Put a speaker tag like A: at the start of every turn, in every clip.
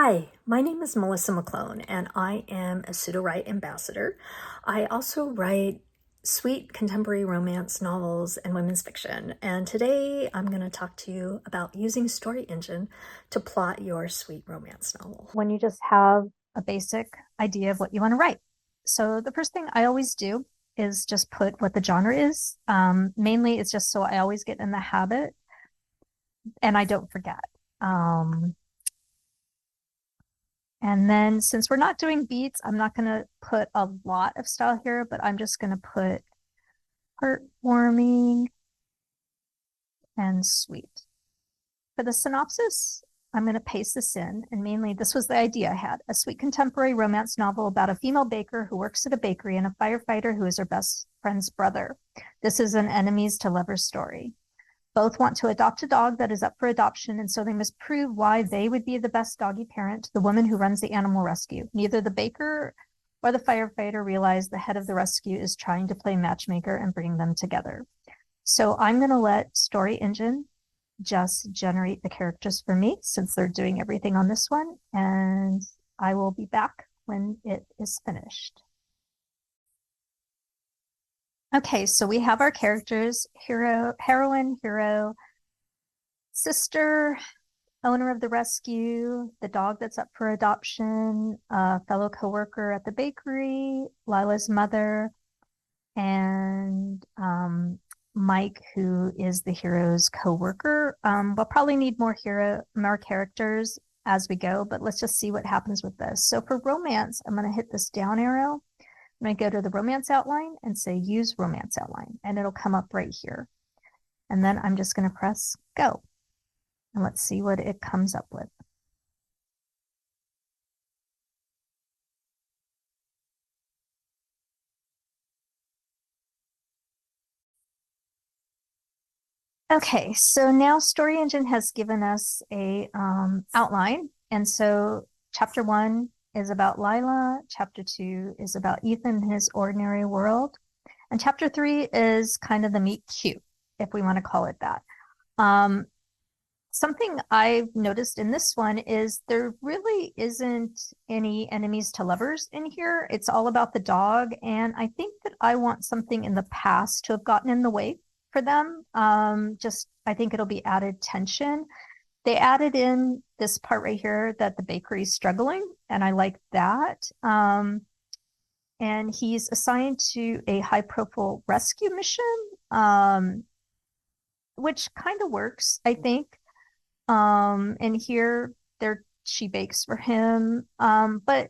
A: Hi, my name is Melissa McClone, and I am a Sudowrite ambassador. I also write sweet contemporary romance novels and women's fiction. And today I'm going to talk to you about using Story Engine to plot your sweet romance novel.
B: When you just have a basic idea of what you want to write. So the first thing I always do is just put what the genre is. Mainly, it's just so I always get in the habit and I don't forget. Um, and then since we're not doing beats, I'm not going to put a lot of style here, but I'm just going to put heartwarming and sweet. For the synopsis, I'm going to paste this in, and mainly this was the idea I had: a sweet contemporary romance novel about a female baker who works at a bakery and a firefighter who is her best friend's brother. This is an enemies to lovers story. Both want to adopt a dog that is up for adoption, and so they must prove why they would be the best doggy parent to the woman who runs the animal rescue. Neither the baker or the firefighter realize the head of the rescue is trying to play matchmaker and bring them together. So I'm going to let Story Engine just generate the characters for me since they're doing everything on this one, and I will be back when it is finished. Okay, so we have our characters: heroine, hero, sister, owner of the rescue, the dog that's up for adoption, a fellow coworker at the bakery, Lila's mother, and Mike, who is the hero's co-worker. We'll probably need more characters as we go, but let's just see what happens with this. So for romance, I'm going to hit this down arrow. I'm going to go to the romance outline and say use romance outline, and it'll come up right here. And then I'm just going to press go. And let's see what it comes up with. Okay, so now Story Engine has given us a outline. And so chapter 1 is about Lila, chapter 2 is about Ethan and his ordinary world, and chapter 3 is kind of the meet cute, if we want to call it that. Something I've noticed in this one is there really isn't any enemies to lovers in here. It's all about the dog, and I think that I want something in the past to have gotten in the way for them. Just I think it'll be added tension. They added in this part right here that the bakery's struggling, and I like that. And he's assigned to a high profile rescue mission, which kind of works, I think. And here she bakes for him. But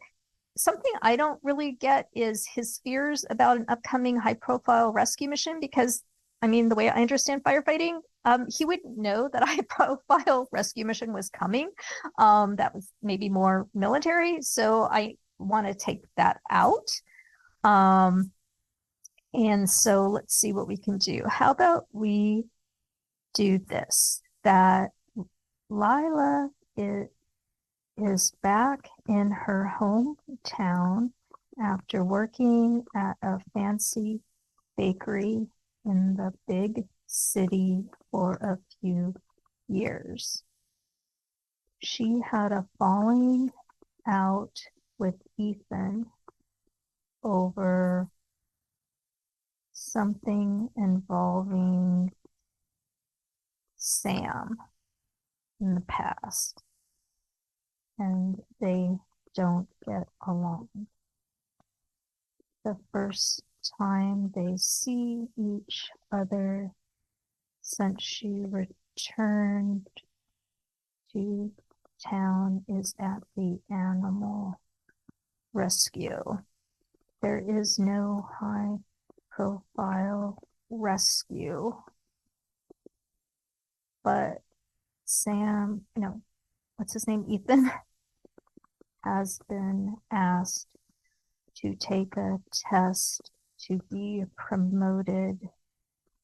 B: something I don't really get is his fears about an upcoming high profile rescue mission, because I mean, the way I understand firefighting, he would know that a high profile rescue mission was coming. That was maybe more military. So I want to take that out. And so let's see what we can do. How about we do this? That Lila is back in her hometown after working at a fancy bakery in the big city for a few years. She had a falling out with Ethan over something involving Sam in the past, and they don't get along. The first time they see each other since she returned to town is at the animal rescue. There is no high profile rescue, but Sam, no, what's his name? Ethan has been asked to take a test to be promoted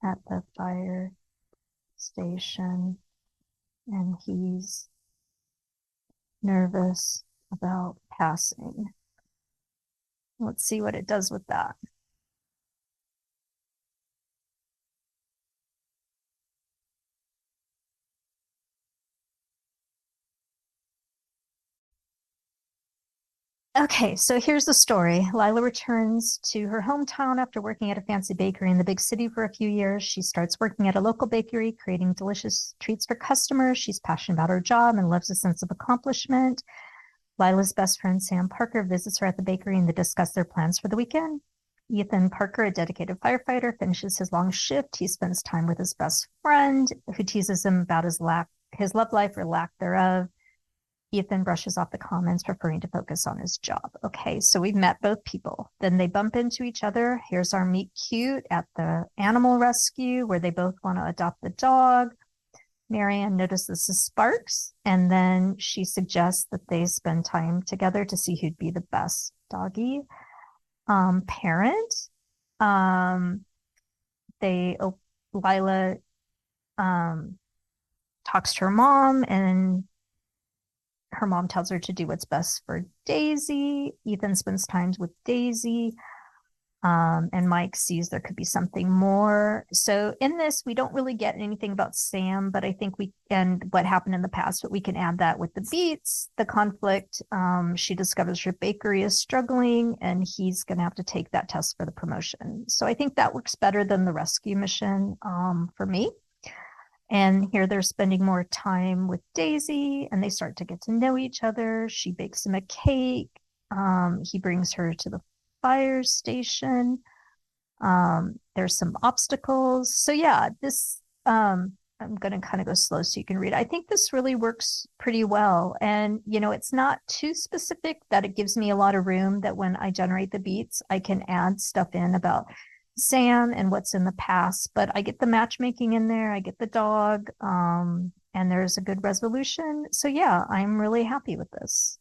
B: at the fire station, and he's nervous about passing. Let's see what it does with that. Okay, so here's the story. Lila returns to her hometown after working at a fancy bakery in the big city for a few years. She starts working at a local bakery, creating delicious treats for customers. She's passionate about her job and loves a sense of accomplishment. Lila's best friend, Sam Parker, visits her at the bakery and they discuss their plans for the weekend. Ethan Parker, a dedicated firefighter, finishes his long shift. He spends time with his best friend, who teases him about his love life or lack thereof. Ethan brushes off the comments, preferring to focus on his job. Okay, so we've met both people. Then they bump into each other. Here's our meet cute at the animal rescue where they both want to adopt the dog. Marianne notices the sparks, and then she suggests that they spend time together to see who'd be the best doggy parent. Um, Lila talks to her mom, and her mom tells her to do what's best for Daisy. Ethan spends time with Daisy. And Mike sees there could be something more. So in this, we don't really get anything about Sam, but I think and what happened in the past, but we can add that with the beats, the conflict. She discovers her bakery is struggling and he's going to have to take that test for the promotion. So I think that works better than the rescue mission for me. And here they're spending more time with Daisy and they start to get to know each other. She bakes him a cake. He brings her to the fire station. There's some obstacles. So yeah, I'm going to kind of go slow so you can read. I think this really works pretty well. And, it's not too specific that it gives me a lot of room that when I generate the beats, I can add stuff in about Sam and what's in the past, but I get the matchmaking in there. I get the dog, and there's a good resolution. So yeah, I'm really happy with this.